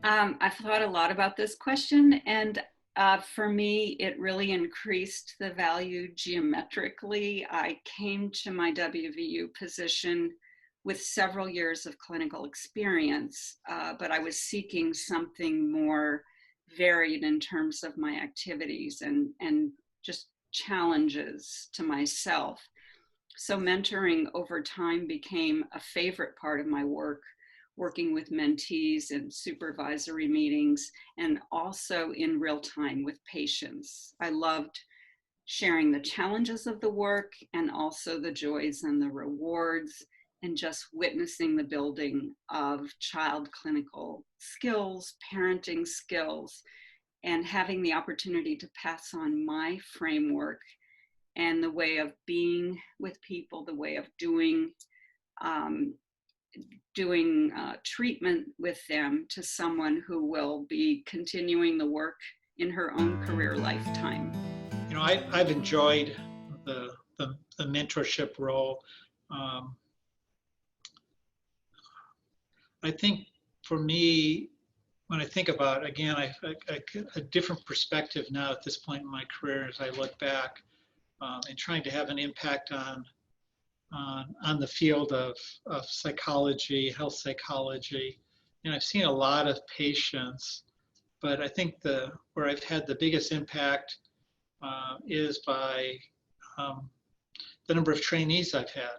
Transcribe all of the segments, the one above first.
I've thought a lot about this question, and for me, it really increased the value geometrically. I came to my WVU position with several years of clinical experience, but I was seeking something more varied in terms of my activities and just challenges to myself. So mentoring over time became a favorite part of my work, working with mentees in supervisory meetings and also in real time with patients. I loved sharing the challenges of the work and also the joys and the rewards, and just witnessing the building of child clinical skills, parenting skills, and having the opportunity to pass on my framework and the way of being with people, the way of um, treatment with them to someone who will be continuing the work in her own career lifetime. I've enjoyed the mentorship role. Um, I think for me, when I think about, again, I get a different perspective now at this point in my career as I look back, and trying to have an impact on the field of psychology, health psychology. And I've seen a lot of patients, but I think where I've had the biggest impact is by the number of trainees I've had.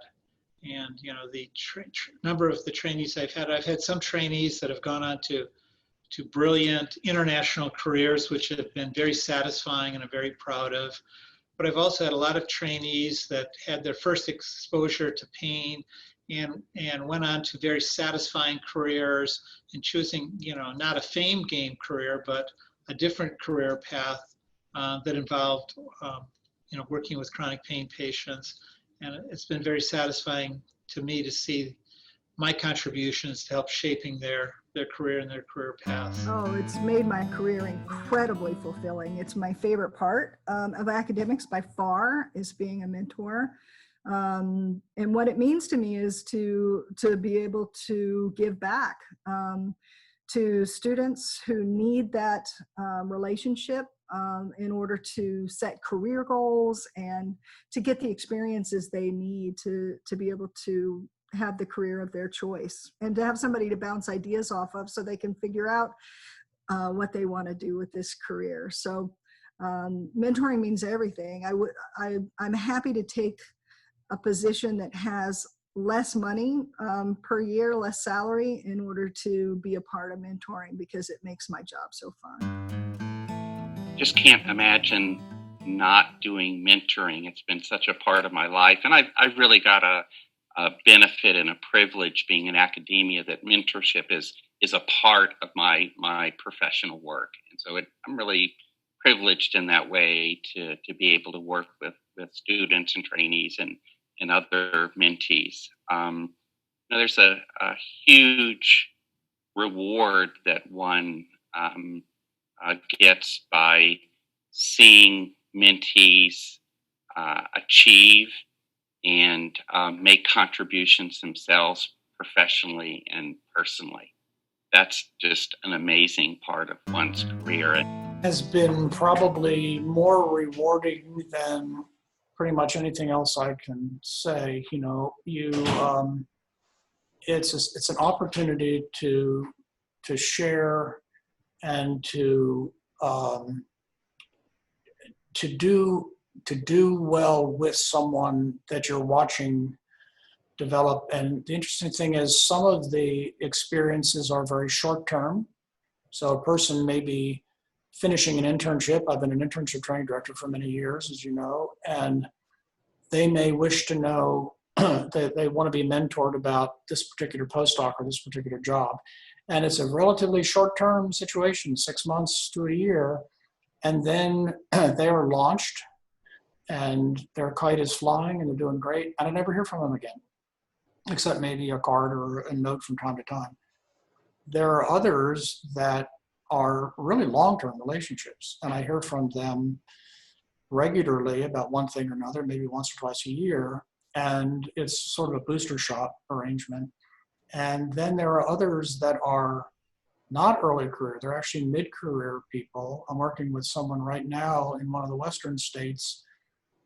And the number of the trainees I've had some trainees that have gone on to brilliant international careers, which have been very satisfying and I'm very proud of. But I've also had a lot of trainees that had their first exposure to pain and went on to very satisfying careers and choosing, not a fame game career, but a different career path that involved, working with chronic pain patients. And it's been very satisfying to me to see my contributions to help shaping their career and their career paths. Oh, it's made my career incredibly fulfilling. It's my favorite part of academics by far, is being a mentor. And what it means to me is to be able to give back to students who need that relationship in order to set career goals and to get the experiences they need to be able to have the career of their choice, and to have somebody to bounce ideas off of so they can figure out what they want to do with this career. So mentoring means everything. I'm happy to take a position that has less money per year, less salary, in order to be a part of mentoring, because it makes my job so fun. Just can't imagine not doing mentoring. It's been such a part of my life, and I've really got a benefit and a privilege being in academia that mentorship is a part of my professional work. And so I'm really privileged in that way to be able to work with students and trainees and other mentees. There's a huge reward that one gets by seeing mentees achieve and make contributions themselves professionally and personally. That's just an amazing part of one's career. Has been probably more rewarding than pretty much anything else I can say. It's an opportunity to share and to do well with someone that you're watching develop. And the interesting thing is some of the experiences are very short term. So a person may be finishing an internship. I've been an internship training director for many years, as you know, and they may wish to know that they want to be mentored about this particular postdoc or this particular job. And it's a relatively short-term situation, 6 months to a year, and then they are launched and their kite is flying and they're doing great, and I never hear from them again, except maybe a card or a note from time to time. There are others that are really long-term relationships, and I hear from them regularly about one thing or another, maybe once or twice a year, and it's sort of a booster shot arrangement. And then there are others that are not early career, they're actually mid-career people. I'm working with someone right now in one of the Western states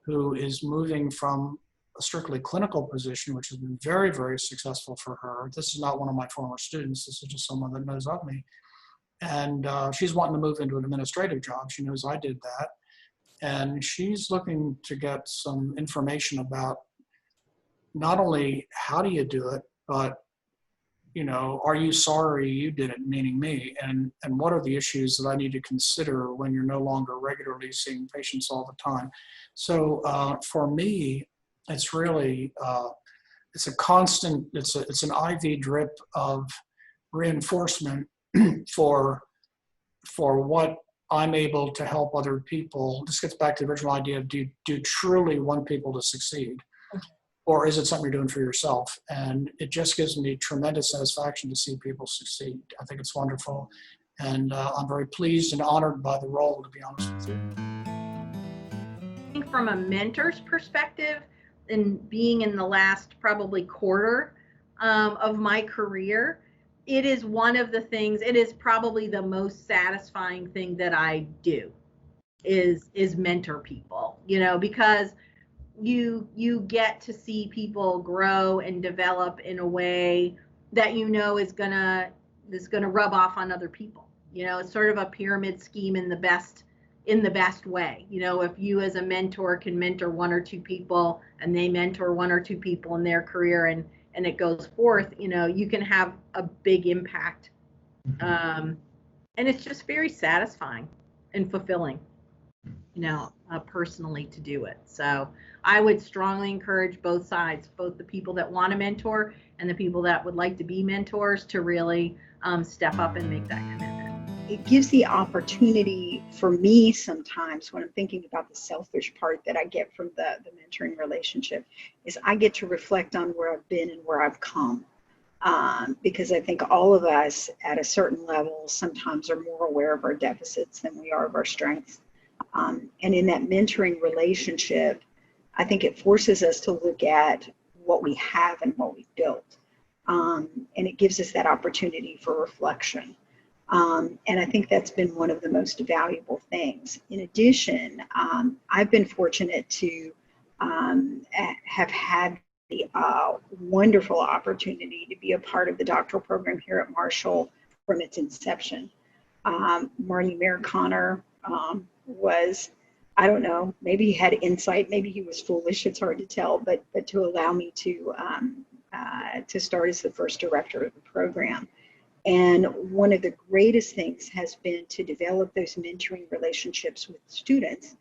who is moving from a strictly clinical position, which has been very, very successful for her. This is not one of my former students. This is just someone that knows of me. And she's wanting to move into an administrative job. She knows I did that. And she's looking to get some information about not only how do you do it, but, you know, are you sorry you did it, meaning me? And what are the issues that I need to consider when you're no longer regularly seeing patients all the time? So for me, it's really, it's a constant, it's an IV drip of reinforcement for what I'm able to help other people. This gets back to the original idea of, do you truly want people to succeed? Or is it something you're doing for yourself? And it just gives me tremendous satisfaction to see people succeed. I think it's wonderful. And I'm very pleased and honored by the role, to be honest with you. I think from a mentor's perspective, and being in the last probably quarter of my career, it is one of the things, it is probably the most satisfying thing that I do is mentor people, you know, because you get to see people grow and develop in a way that you know is gonna rub off on other people. You know, it's sort of a pyramid scheme in the best way. You know, if you as a mentor can mentor one or two people and they mentor one or two people in their career and it goes forth, you know, you can have a big impact. And it's just very satisfying and fulfilling, you know, personally to do it. So I would strongly encourage both sides, both the people that want to mentor and the people that would like to be mentors, to really step up and make that commitment. It gives the opportunity for me sometimes, when I'm thinking about the selfish part that I get from the mentoring relationship, is I get to reflect on where I've been and where I've come. Because I think all of us at a certain level sometimes are more aware of our deficits than we are of our strengths. And in that mentoring relationship, I think it forces us to look at what we have and what we've built. And it gives us that opportunity for reflection. And I think that's been one of the most valuable things. In addition, I've been fortunate to have had the wonderful opportunity to be a part of the doctoral program here at Marshall from its inception. Marty Mayer-Connor was, I don't know, maybe he had insight, maybe he was foolish, it's hard to tell, but to allow me to start as the first director of the program. And one of the greatest things has been to develop those mentoring relationships with students,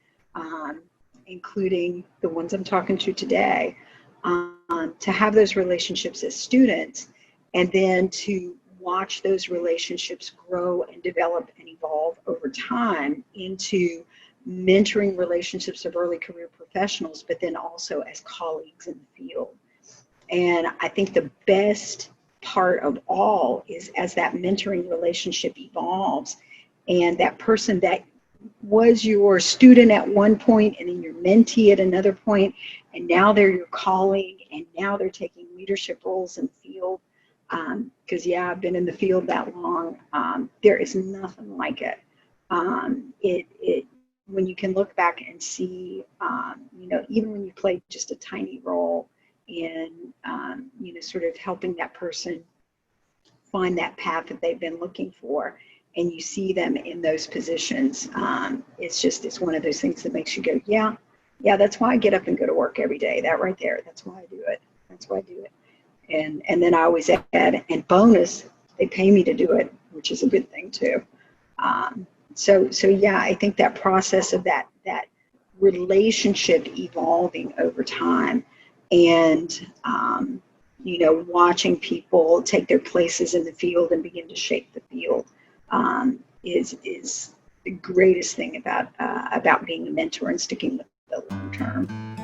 including the ones I'm talking to today, to have those relationships as students, and then to watch those relationships grow and develop and evolve over time into mentoring relationships of early career professionals, but then also as colleagues in the field. And I think the best part of all is as that mentoring relationship evolves and that person that was your student at one point and then your mentee at another point, and now they're your colleague and now they're taking leadership roles in the field. Because I've been in the field that long. There is nothing like it. When you can look back and see, even when you play just a tiny role in, sort of helping that person find that path that they've been looking for, and you see them in those positions, it's one of those things that makes you go, yeah, that's why I get up and go to work every day. That right there, that's why I do it. That's why I do it. And then I always add, and bonus, they pay me to do it, which is a good thing too. So I think that process of that relationship evolving over time, and watching people take their places in the field and begin to shape the field, is the greatest thing about being a mentor and sticking with it long term.